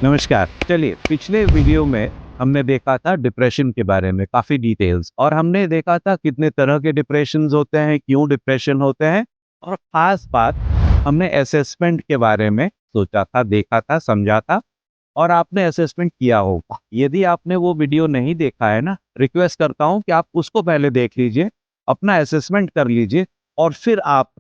नमस्कार। चलिए, पिछले वीडियो में हमने देखा था डिप्रेशन के बारे में काफ़ी डिटेल्स, और हमने देखा था कितने तरह के डिप्रेशंस होते हैं, क्यों डिप्रेशन होते हैं, और ख़ास बात हमने असेसमेंट के बारे में सोचा था, देखा था, समझा था, और आपने असेसमेंट किया होगा। यदि आपने वो वीडियो नहीं देखा है ना, रिक्वेस्ट करता हूँ कि आप उसको पहले देख लीजिए, अपना असेसमेंट कर लीजिए, और फिर आप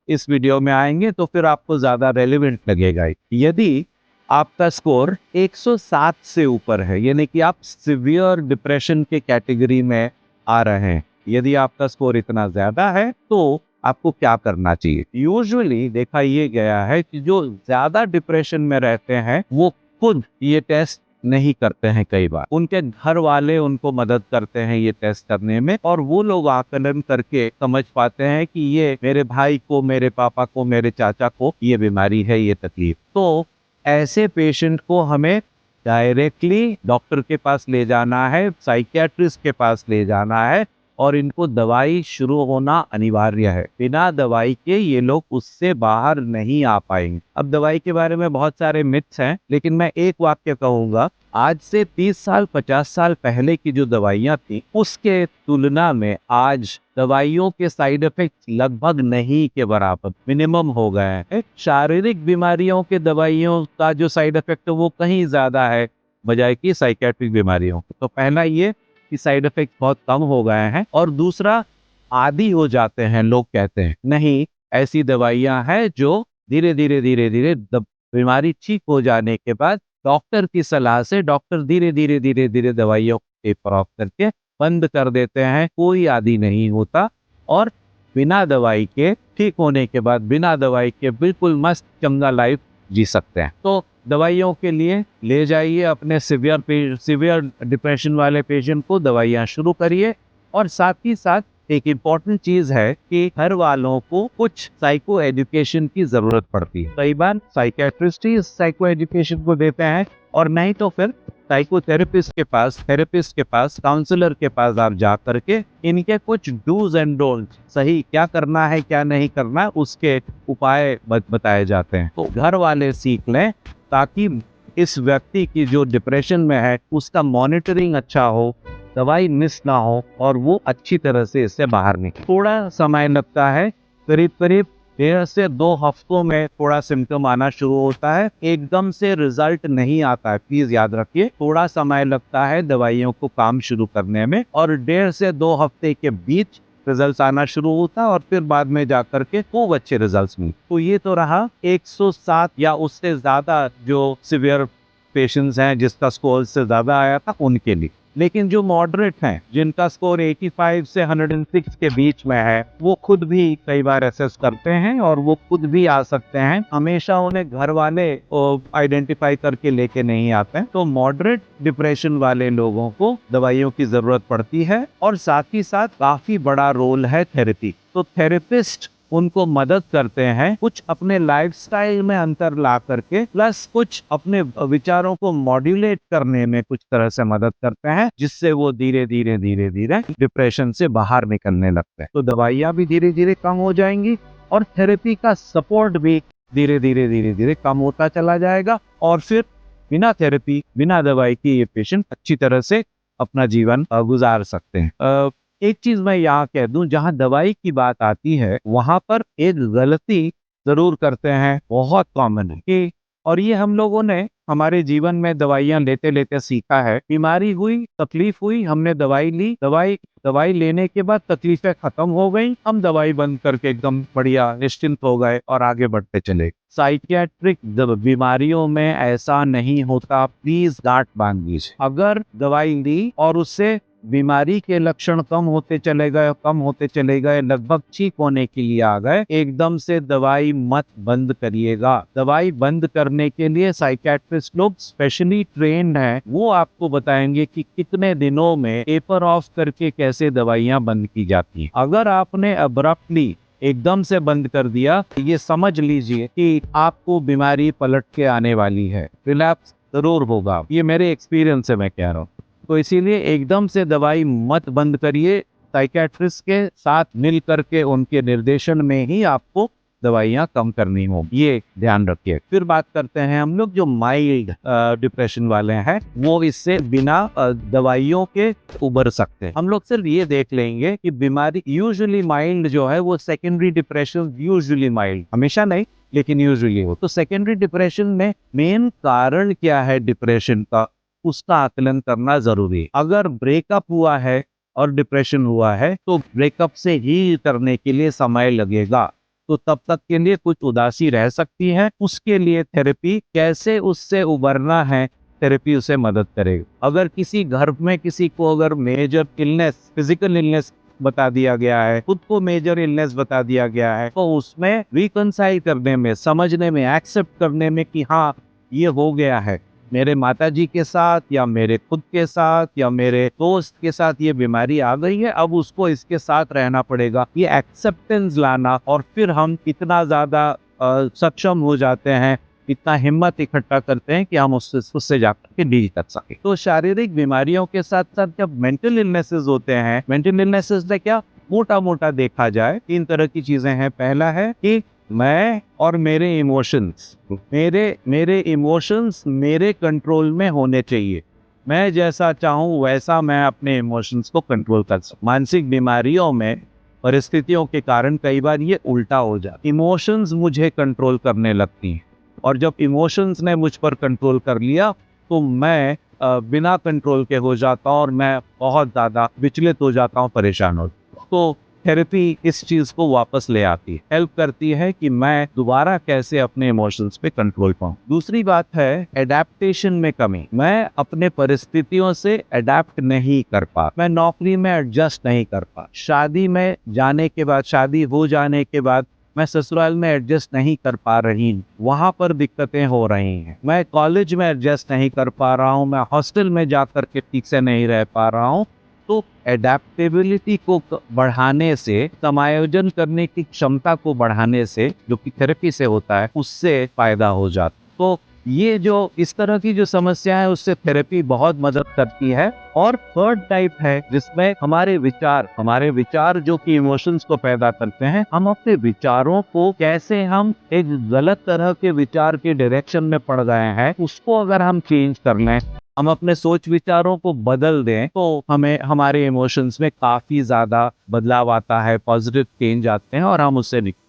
इस वीडियो में आएँगे तो फिर आपको ज़्यादा रेलेवेंट लगेगा। यदि आपका स्कोर 107 से ऊपर है, यानी कि आप सिवियर डिप्रेशन के कैटेगरी में आ रहे हैं, यदि आपका स्कोर इतना ज़्यादा है तो आपको क्या करना चाहिए? यूजुअली देखा ये गया है कि जो ज़्यादा डिप्रेशन में रहते हैं, वो खुद ये टेस्ट नहीं करते हैं कई बार। उनके घर वाले उनको मदद करते हैं ये टेस्ट करने में, और वो लोग आकलन करके समझ पाते हैं कि ये मेरे भाई को, मेरे पापा को, मेरे चाचा को ये बीमारी है, ये तकलीफ। तो ऐसे पेशेंट को हमें डायरेक्टली डॉक्टर के पास ले जाना है, साइकियाट्रिस्ट के पास ले जाना है, और इनको दवाई शुरू होना अनिवार्य है। बिना दवाई के ये लोग उससे बाहर नहीं आ पाएंगे। अब दवाई के बारे में बहुत सारे मिथ्स हैं, लेकिन मैं एक वाक्य कहूंगा, आज से 30 साल 50 साल पहले की जो दवाइयाँ थी, उसके तुलना में आज दवाइयों के साइड इफेक्ट लगभग नहीं के बराबर, मिनिमम हो गए हैं। शारीरिक बीमारियों के दवाइयों का जो साइड इफेक्ट है वो कहीं ज्यादा है बजाय कि साइकेट्रिक बीमारियों के। तो पहला ये कि साइड इफेक्ट बहुत कम हो गए हैं, और दूसरा, आदी हो जाते हैं लोग, कहते हैं नहीं, ऐसी दवाइयां हैं जो धीरे धीरे धीरे धीरे बीमारी ठीक हो जाने के बाद डॉक्टर की सलाह से डॉक्टर धीरे धीरे धीरे धीरे दवाइयों को टेपर ऑफ करके बंद कर देते हैं। कोई आदी नहीं होता, और बिना दवाई के ठीक होने के बाद बिना दवाई के बिल्कुल मस्त चंगा लाइफ जी सकते हैं। तो दवाइयों के लिए ले जाइए अपने सिवियर डिप्रेशन वाले पेशेंट को, दवाइयाँ शुरू करिए। और साथ ही साथ एक इम्पॉर्टेंट चीज है कि घर वालों को कुछ साइको एजुकेशन की जरूरत पड़ती है। कई बार साइकेट्रिस्ट ही साइको एजुकेशन को देते हैं, और नहीं तो फिर साइकोथेरेपिस्ट के पास, थेरेपिस्ट के पास, काउंसलर के पास आप जा करके इनके कुछ डूज एंड डोंट्स, सही क्या करना है क्या नहीं करना है, उसके उपाय बताए जाते हैं। तो घर वाले सीख लें, ताकि इस व्यक्ति की जो डिप्रेशन में है उसका मॉनिटरिंग अच्छा हो, दवाई मिस ना हो, और वो अच्छी तरह से इससे बाहर निकले। थोड़ा समय लगता है, करीब करीब 1.5 से 2 हफ्तों में थोड़ा सिम्टम आना शुरू होता है। एकदम से रिजल्ट नहीं आता है, प्लीज याद रखिए, थोड़ा समय लगता है दवाइयों को काम शुरू करने में, और 1.5 से 2 हफ्ते के बीच रिजल्ट आना शुरू होता है, और फिर बाद में जाकर के खूब अच्छे रिजल्ट्स मिलते। तो ये तो रहा 107 या उससे ज्यादा जो सिवियर पेशेंट्स हैं, जिसका स्कोर से ज्यादा आया था, उनके लिए। लेकिन जो मॉडरेट हैं, जिनका स्कोर 85 से 106 के बीच में है, वो खुद भी कई बार असेस करते हैं, और वो खुद भी आ सकते हैं। हमेशा उन्हें घर वाले आइडेंटिफाई करके लेके नहीं आते हैं। तो मॉडरेट डिप्रेशन वाले लोगों को दवाइयों की जरूरत पड़ती है, और साथ ही साथ काफी बड़ा रोल है थेरेपी। तो थेरेपिस्ट उनको मदद करते हैं, कुछ अपने लाइफस्टाइल में अंतर ला करके, प्लस कुछ अपने विचारों को मॉड्यूलेट करने में कुछ तरह से मदद करते हैं, जिससे वो धीरे धीरे धीरे धीरे डिप्रेशन से बाहर निकलने लगते हैं। तो दवाइयाँ भी धीरे धीरे कम हो जाएंगी, और थेरेपी का सपोर्ट भी धीरे धीरे धीरे धीरे कम होता चला जाएगा, और फिर बिना थेरेपी, बिना दवाई के ये पेशेंट अच्छी तरह से अपना जीवन गुजार सकते हैं। एक चीज मैं यहाँ कह दूं, जहाँ दवाई की बात आती है वहां पर एक गलती जरूर करते हैं, बहुत कॉमन है कि, और ये हम लोगों ने हमारे जीवन में दवाइयाँ लेते लेते सीखा है। बीमारी हुई, तकलीफ हुई, हमने दवाई ली, दवाई लेने के बाद तकलीफें खत्म हो गई, हम दवाई बंद करके एकदम बढ़िया निश्चिंत हो गए और आगे बढ़ते चले। साइकियाट्रिक बीमारियों में ऐसा नहीं होता, प्लीज गांठ बांध दीजिए। अगर दवाई ली और उससे बीमारी के लक्षण कम होते चले गए, लगभग ठीक होने के लिए आ गए, एकदम से दवाई मत बंद करिएगा। दवाई बंद करने के लिए साइकियाट्रिस्ट लोग स्पेशली ट्रेन्ड हैं, वो आपको बताएंगे कि कितने दिनों में टेपर ऑफ करके कैसे दवाइयां बंद की जाती हैं। अगर आपने अब्रप्टली एकदम से बंद कर दिया, ये समझ लीजिए कि आपको बीमारी पलट के आने वाली है, रिलैप्स जरूर होगा। ये मेरे एक्सपीरियंस से मैं कह रहा हूँ। तो इसीलिए एकदम से दवाई मत बंद करिए, साइकियाट्रिस्ट के साथ मिल करके उनके निर्देशन में ही आपको दवाइयाँ कम करनी होगी, ये ध्यान रखिए। फिर बात करते हैं हम लोग जो माइल्ड डिप्रेशन वाले हैं, वो इससे बिना दवाइयों के उबर सकते हैं। हम लोग सिर्फ ये देख लेंगे कि बीमारी यूजुअली माइल्ड जो है वो सेकेंडरी डिप्रेशन, यूजुअली माइल्ड, हमेशा नहीं लेकिन यूजुअली हो। तो सेकेंडरी डिप्रेशन में मेन कारण क्या है डिप्रेशन का, उसका आकलन करना जरूरी है। अगर ब्रेकअप हुआ है और डिप्रेशन हुआ है तो ब्रेकअप से ही करने के लिए समय लगेगा, तो तब तक के लिए कुछ उदासी रह सकती है। उसके लिए थेरेपी, कैसे उससे उबरना है, थेरेपी उसे मदद करेगी। अगर किसी घर में किसी को अगर मेजर इलनेस, फिजिकल इलनेस बता दिया गया है, खुद को मेजर इलनेस बता दिया गया है, तो उसमें रिकंसाइल करने में, समझने में, एक्सेप्ट करने में कि हाँ ये हो गया है मेरे माताजी के साथ या मेरे खुद के साथ या मेरे दोस्त के साथ, ये बीमारी आ गई है, अब उसको इसके साथ रहना पड़ेगा, ये एक्सेप्टेंस लाना। और फिर हम इतना ज्यादा सक्षम हो जाते हैं, इतना हिम्मत इकट्ठा करते हैं कि हम उससे जाकर के डील कर सके। तो शारीरिक बीमारियों के साथ साथ जब मेंटल इलनेसेस होते हैं, मेंटल इलनेसेस में क्या मोटा मोटा देखा जाए 3 तरह की चीजें हैं। पहला है कि मैं और मेरे इमोशंस, मेरे इमोशंस मेरे कंट्रोल में होने चाहिए। मैं जैसा चाहूं वैसा मैं अपने इमोशंस को कंट्रोल कर सकूं। मानसिक बीमारियों में परिस्थितियों के कारण कई बार ये उल्टा हो जाता, इमोशंस मुझे कंट्रोल करने लगती हैं, और जब इमोशंस ने मुझ पर कंट्रोल कर लिया तो मैं बिना कंट्रोल के हो जाता हूँ और मैं बहुत ज़्यादा विचलित हो जाता हूँ, परेशान हो। तो थेरेपी इस चीज़ को वापस ले आती है, हेल्प करती है कि मैं दोबारा कैसे अपने इमोशंस पे कंट्रोल पाऊँ। दूसरी बात है एडेप्टेशन में कमी। मैं अपने परिस्थितियों से एडेप्ट नहीं कर पा, मैं नौकरी में एडजस्ट नहीं कर पा, शादी में जाने के बाद, शादी हो जाने के बाद मैं ससुराल में एडजस्ट नहीं कर पा रही हूँ, वहां पर दिक्कतें हो रही हैं। मैं कॉलेज में एडजस्ट नहीं कर पा रहा हूँ, मैं हॉस्टल में जाकर के ठीक से नहीं रह पा रहा हूँ। तो एडेप्टेबिलिटी को बढ़ाने से, समायोजन करने की क्षमता को बढ़ाने से, जो कि थेरेपी से होता है, उससे फायदा हो जाता। तो ये जो इस तरह की जो समस्या है उससे थेरेपी बहुत मदद करती है। और थर्ड टाइप है जिसमें हमारे विचार जो कि इमोशंस को पैदा करते हैं, हम अपने विचारों को कैसे, हम एक गलत तरह के विचार के डायरेक्शन में पड़ गए हैं, उसको अगर हम चेंज कर लें, हम अपने सोच विचारों को बदल दें, तो हमें हमारे इमोशंस में काफी ज्यादा बदलाव आता है, पॉजिटिव चेंज आते हैं और हम उससे निकलते हैं।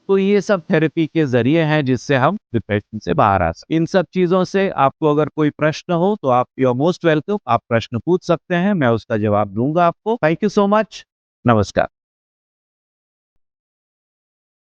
तो ये सब थेरेपी के जरिए हैं जिससे हम डिप्रेशन से बाहर आ सकते हैं। इन सब चीजों से आपको अगर कोई प्रश्न हो तो आप, यू आर मोस्ट वेलकम, आप प्रश्न पूछ सकते हैं, मैं उसका जवाब दूंगा आपको। Thank you so much. नमस्कार।